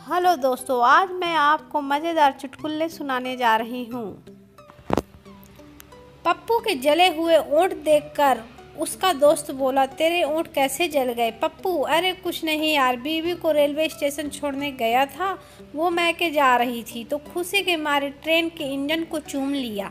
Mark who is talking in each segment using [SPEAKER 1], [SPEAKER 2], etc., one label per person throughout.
[SPEAKER 1] Hello दोस्तों, आज मैं आपको मज़ेदार चुटकुले सुनाने जा रही हूँ। पप्पू के जले हुए ऊँट देखकर उसका दोस्त बोला, तेरे ऊँट कैसे जल गए? पप्पू, अरे कुछ नहीं यार, बीवी को रेलवे स्टेशन छोड़ने गया था। वो मैके जा रही थी तो खुशी के मारे ट्रेन के इंजन को चूम लिया।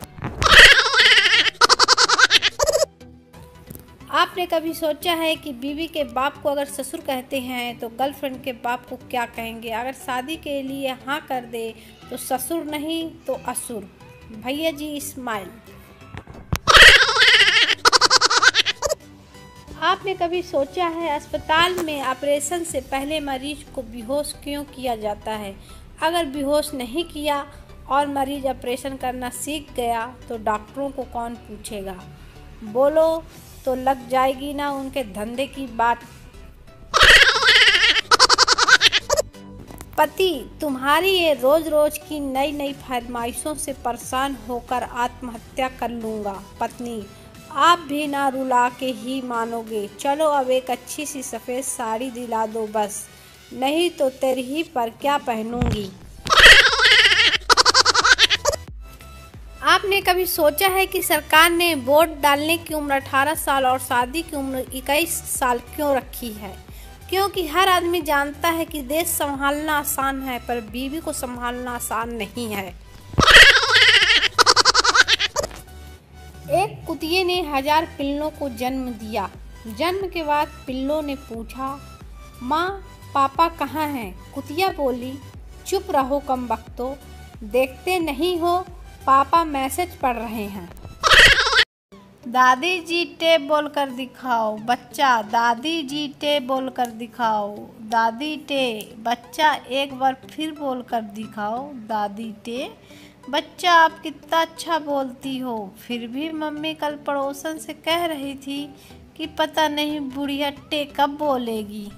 [SPEAKER 1] आपने कभी सोचा है कि बीवी के बाप को अगर ससुर कहते हैं तो गर्लफ्रेंड के बाप को क्या कहेंगे? अगर शादी के लिए हाँ कर दे तो ससुर नहीं तो असुर। भैया जी स्माइल। आपने कभी सोचा है अस्पताल में ऑपरेशन से पहले मरीज को बेहोश क्यों किया जाता है? अगर बेहोश नहीं किया और मरीज ऑपरेशन करना सीख गया तो डॉक्टरों को कौन पूछेगा? बोलो तो लग जाएगी ना उनके धंधे की बात। पति तुम्हारी ये रोज रोज की नई नई फरमाइशों से परेशान होकर आत्महत्या कर लूँगा। पत्नी, आप भी ना रुला के ही मानोगे। चलो अब एक अच्छी सी सफ़ेद साड़ी दिला दो बस, नहीं तो तेरी ही पर क्या पहनूंगी। आपने कभी सोचा है कि सरकार ने वोट डालने की उम्र 18 साल और शादी की उम्र 21 साल क्यों रखी है? क्योंकि हर आदमी जानता है कि देश संभालना आसान है पर बीवी को संभालना आसान नहीं है। एक कुतिये ने 1000 पिल्लों को जन्म दिया। जन्म के बाद पिल्लों ने पूछा, माँ पापा कहाँ हैं? कुतिया बोली, चुप रहो कम बख्तो, देखते नहीं हो पापा मैसेज पढ़ रहे हैं। दादी जी टेप बोल कर दिखाओ बच्चा, दादी जी टेप बोल कर दिखाओ, दादी टे। बच्चा एक बार फिर बोल कर दिखाओ, दादी टे। बच्चा आप कितना अच्छा बोलती हो, फिर भी मम्मी कल पड़ोसन से कह रही थी कि पता नहीं बुढ़िया टे कब बोलेगी।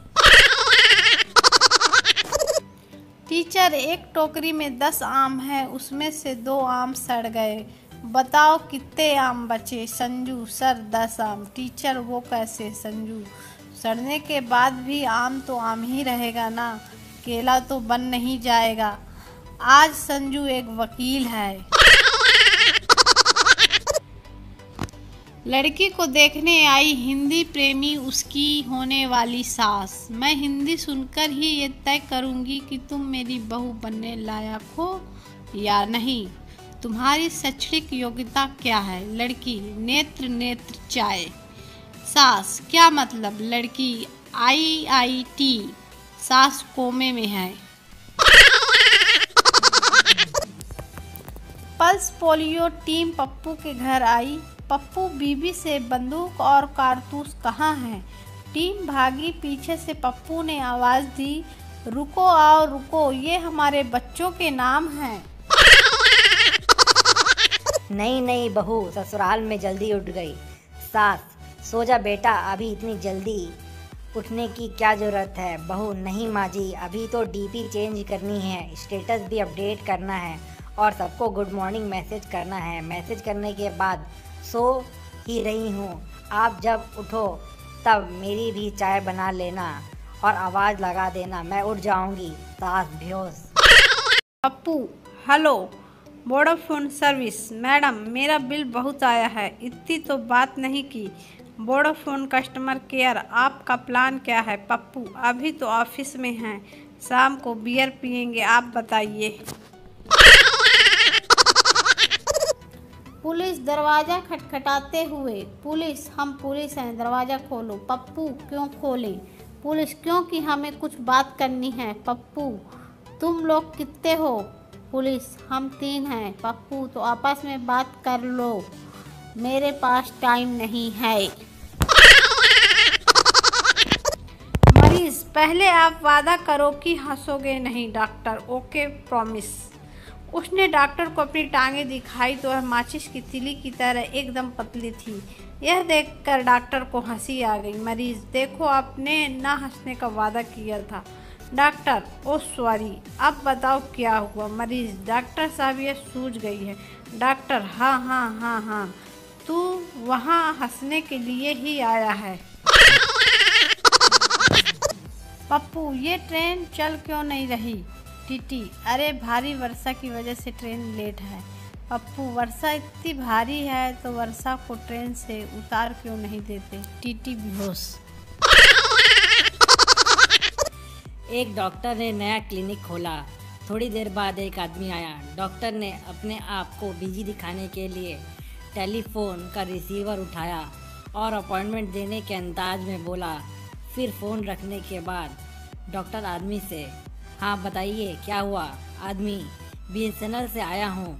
[SPEAKER 1] टीचर, एक टोकरी में 10 आम है, उसमें से 2 आम सड़ गए, बताओ कितने आम बचे? संजू, सर 10 आम। टीचर, वो कैसे? संजू, सड़ने के बाद भी आम तो आम ही रहेगा ना, केला तो बन नहीं जाएगा। आज संजू एक वकील है। लड़की को देखने आई हिंदी प्रेमी उसकी होने वाली सास। मैं हिंदी सुनकर ही ये तय करूंगी कि तुम मेरी बहू बनने लायक हो या नहीं। तुम्हारी शैक्षणिक योग्यता क्या है? लड़की, नेत्र नेत्र चाय। सास, क्या मतलब? लड़की, IIT। सास कोमे में है। पल्स पोलियो टीम पप्पू के घर आई। पप्पू बीबी से बंदूक और कारतूस कहाँ हैं? टीम भागी। पीछे से पप्पू ने आवाज़ दी, रुको आओ रुको, ये हमारे बच्चों के नाम हैं।
[SPEAKER 2] नहीं नहीं बहू, ससुराल में जल्दी उठ गई। सास, सो जा बेटा, अभी इतनी जल्दी उठने की क्या ज़रूरत है? बहू, नहीं माँ जी, अभी तो DP चेंज करनी है, स्टेटस भी अपडेट करना है और सबको गुड मॉर्निंग मैसेज करना है। मैसेज करने के बाद सो ही रही हूँ, आप जब उठो तब मेरी भी चाय बना लेना और आवाज़ लगा देना, मैं उठ जाऊँगी। सास बेहोश।
[SPEAKER 1] Pappu, hello Vodafone service, madam मेरा बिल बहुत आया है, इतनी तो बात नहीं की। वोडाफोन कस्टमर केयर, आपका प्लान क्या है? पप्पू, अभी तो ऑफिस में हैं, शाम को बियर पियेंगे, आप बताइए। पुलिस दरवाज़ा खटखटाते हुए, पुलिस, हम पुलिस हैं, दरवाज़ा खोलो। पप्पू, क्यों खोले? पुलिस, क्योंकि हमें कुछ बात करनी है। पप्पू, तुम लोग कितने हो? पुलिस, हम 3 हैं। पप्पू, तो आपस में बात कर लो, मेरे पास टाइम नहीं है। मरीज, पहले आप वादा करो कि हंसोगे नहीं। Doctor, okay promise. उसने डॉक्टर को अपनी टांगें दिखाई तो वह माचिस की तिली की तरह एकदम पतली थी। यह देखकर डॉक्टर को हंसी आ गई। मरीज, देखो आपने ना हंसने का वादा किया था। डॉक्टर, ओ सॉरी, अब बताओ क्या हुआ? मरीज, डॉक्टर साहब ये सूझ गई है। डॉक्टर, हाँ हाँ हाँ हाँ, तू वहाँ हंसने के लिए ही आया है। पप्पू, ये ट्रेन चल क्यों नहीं रही? टीटी, अरे भारी वर्षा की वजह से ट्रेन लेट है। पप्पू, वर्षा इतनी भारी है तो वर्षा को ट्रेन से उतार क्यों नहीं देते? टीटी बेहोश।
[SPEAKER 2] एक डॉक्टर ने नया क्लिनिक खोला। थोड़ी देर बाद एक आदमी आया। डॉक्टर ने अपने आप को बिजी दिखाने के लिए टेलीफोन का रिसीवर उठाया और अपॉइंटमेंट देने के अंदाज में बोला। फिर फ़ोन रखने के बाद डॉक्टर आदमी से, हाँ बताइए क्या हुआ? आदमी, BSNL से आया हूँ,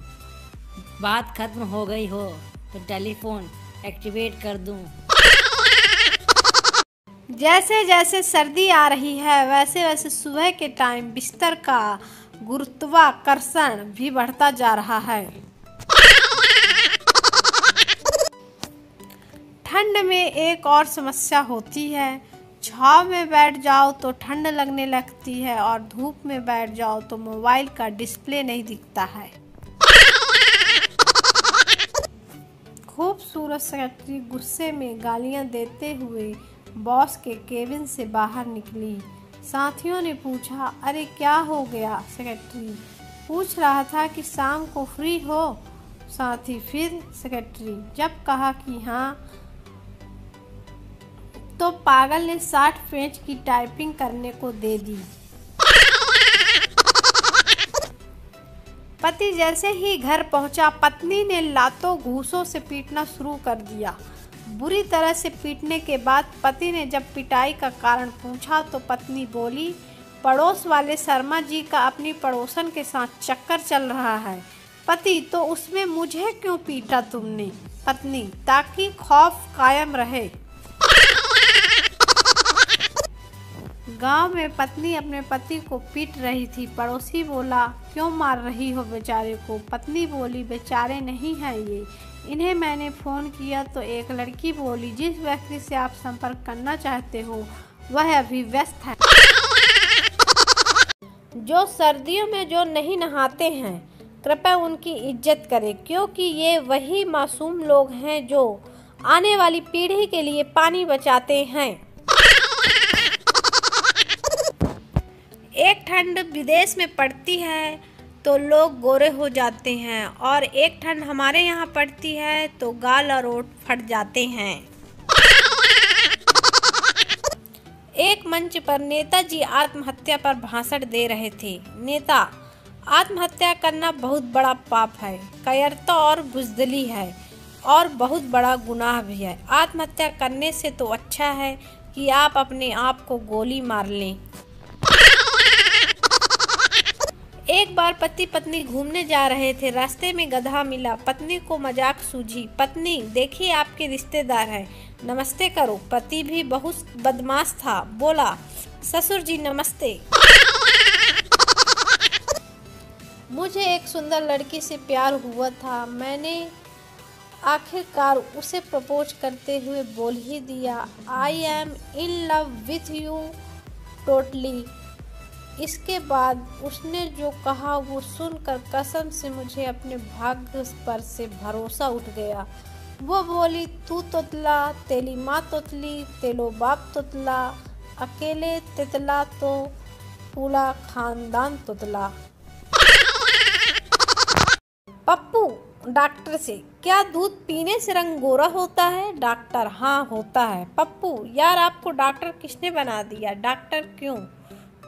[SPEAKER 2] बात खत्म हो गई हो तो टेलीफोन एक्टिवेट कर दूँ।
[SPEAKER 1] जैसे जैसे सर्दी आ रही है वैसे वैसे सुबह के टाइम बिस्तर का गुरुत्वाकर्षण भी बढ़ता जा रहा है। ठंड में एक और समस्या होती है। छांव में बैठ जाओ तो ठंड लगने लगती है और धूप में बैठ जाओ तो मोबाइल का डिस्प्ले नहीं दिखता है। खूबसूरत सेक्रेटरी गुस्से में गालियां देते हुए बॉस के केबिन से बाहर निकली। साथियों ने पूछा, अरे क्या हो गया? सेक्रेटरी पूछ रहा था कि शाम को फ्री हो। साथी, फिर? सेक्रेटरी जब कहा कि हाँ तो पागल ने 60 पेज की टाइपिंग करने को दे दी। पति जैसे ही घर पहुंचा पत्नी ने लातों घूंसों से पीटना शुरू कर दिया। बुरी तरह से पीटने के बाद पति ने जब पिटाई का कारण पूछा तो पत्नी बोली, पड़ोस वाले शर्मा जी का अपनी पड़ोसन के साथ चक्कर चल रहा है। पति, तो उसमें मुझे क्यों पीटा तुमने? पत्नी, ताकि खौफ कायम रहे। गांव में पत्नी अपने पति को पीट रही थी। पड़ोसी बोला, क्यों मार रही हो बेचारे को? पत्नी बोली, बेचारे नहीं हैं ये, इन्हें मैंने फ़ोन किया तो एक लड़की बोली, जिस व्यक्ति से आप संपर्क करना चाहते हो वह अभी व्यस्त है। जो सर्दियों में जो नहीं नहाते हैं कृपया उनकी इज्जत करें, क्योंकि ये वही मासूम लोग हैं जो आने वाली पीढ़ी के लिए पानी बचाते हैं। एक ठंड विदेश में पड़ती है तो लोग गोरे हो जाते हैं और एक ठंड हमारे यहाँ पड़ती है तो गाल और ओठ फट जाते हैं। एक मंच पर नेताजी आत्महत्या पर भाषण दे रहे थे। नेता, आत्महत्या करना बहुत बड़ा पाप है, कायरता और बुज़दिली है और बहुत बड़ा गुनाह भी है। आत्महत्या करने से तो अच्छा है कि आप अपने आप को गोली मार लें। एक बार पति पत्नी घूमने जा रहे थे। रास्ते में गधा मिला। पत्नी को मजाक सूझी। पत्नी, देखिए आपके रिश्तेदार हैं, नमस्ते करो। पति भी बहुत बदमाश था, बोला, ससुर जी नमस्ते। मुझे एक सुंदर लड़की से प्यार हुआ था। मैंने आखिरकार उसे प्रपोज करते हुए बोल ही दिया, I am in love with you totally. इसके बाद उसने जो कहा वो सुनकर कसम से मुझे अपने भाग्य पर से भरोसा उठ गया। वो बोली, तू तोतला, तेली माँ तोतली, तेलो बाप तोतला, अकेले तितला तो पूरा खानदान तोतला। पप्पू डॉक्टर से, क्या दूध पीने से रंग गोरा होता है? डॉक्टर, हाँ होता है। पप्पू, यार आपको डॉक्टर किसने बना दिया? डॉक्टर, क्यों,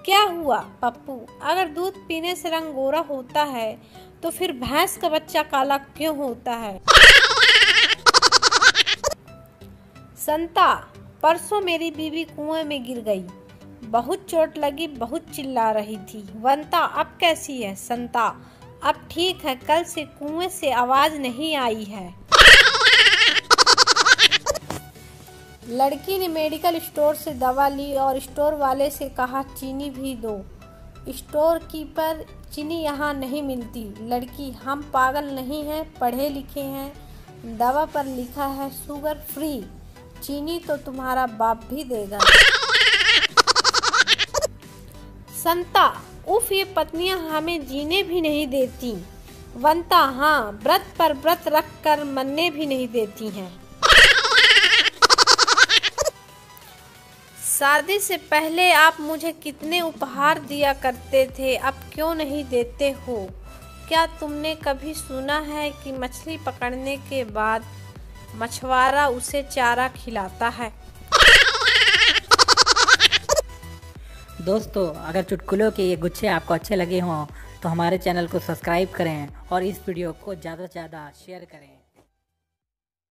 [SPEAKER 1] क्या हुआ? पप्पू, अगर दूध पीने से रंग गोरा होता है तो फिर भैंस का बच्चा काला क्यों होता है? संता, परसों मेरी बीवी कुएं में गिर गई, बहुत चोट लगी, बहुत चिल्ला रही थी। वंता, अब कैसी है? संता, अब ठीक है, कल से कुएं से आवाज नहीं आई है। लड़की ने मेडिकल स्टोर से दवा ली और स्टोर वाले से कहा, चीनी भी दो। स्टोर कीपर, चीनी यहाँ नहीं मिलती। लड़की, हम पागल नहीं हैं, पढ़े लिखे हैं, दवा पर लिखा है शुगर फ्री, चीनी तो तुम्हारा बाप भी देगा। संता, उफ, ये पत्नियां हमें जीने भी नहीं देती। वंता, हाँ, व्रत पर व्रत रख कर मरने भी नहीं देती हैं। शादी से पहले आप मुझे कितने उपहार दिया करते थे, अब क्यों नहीं देते हो? क्या तुमने कभी सुना है कि मछली पकड़ने के बाद मछुआरा उसे चारा खिलाता है?
[SPEAKER 3] दोस्तों, अगर चुटकुलों के ये गुच्छे आपको अच्छे लगे हों तो हमारे चैनल को सब्सक्राइब करें और इस वीडियो को ज़्यादा से ज़्यादा शेयर करें।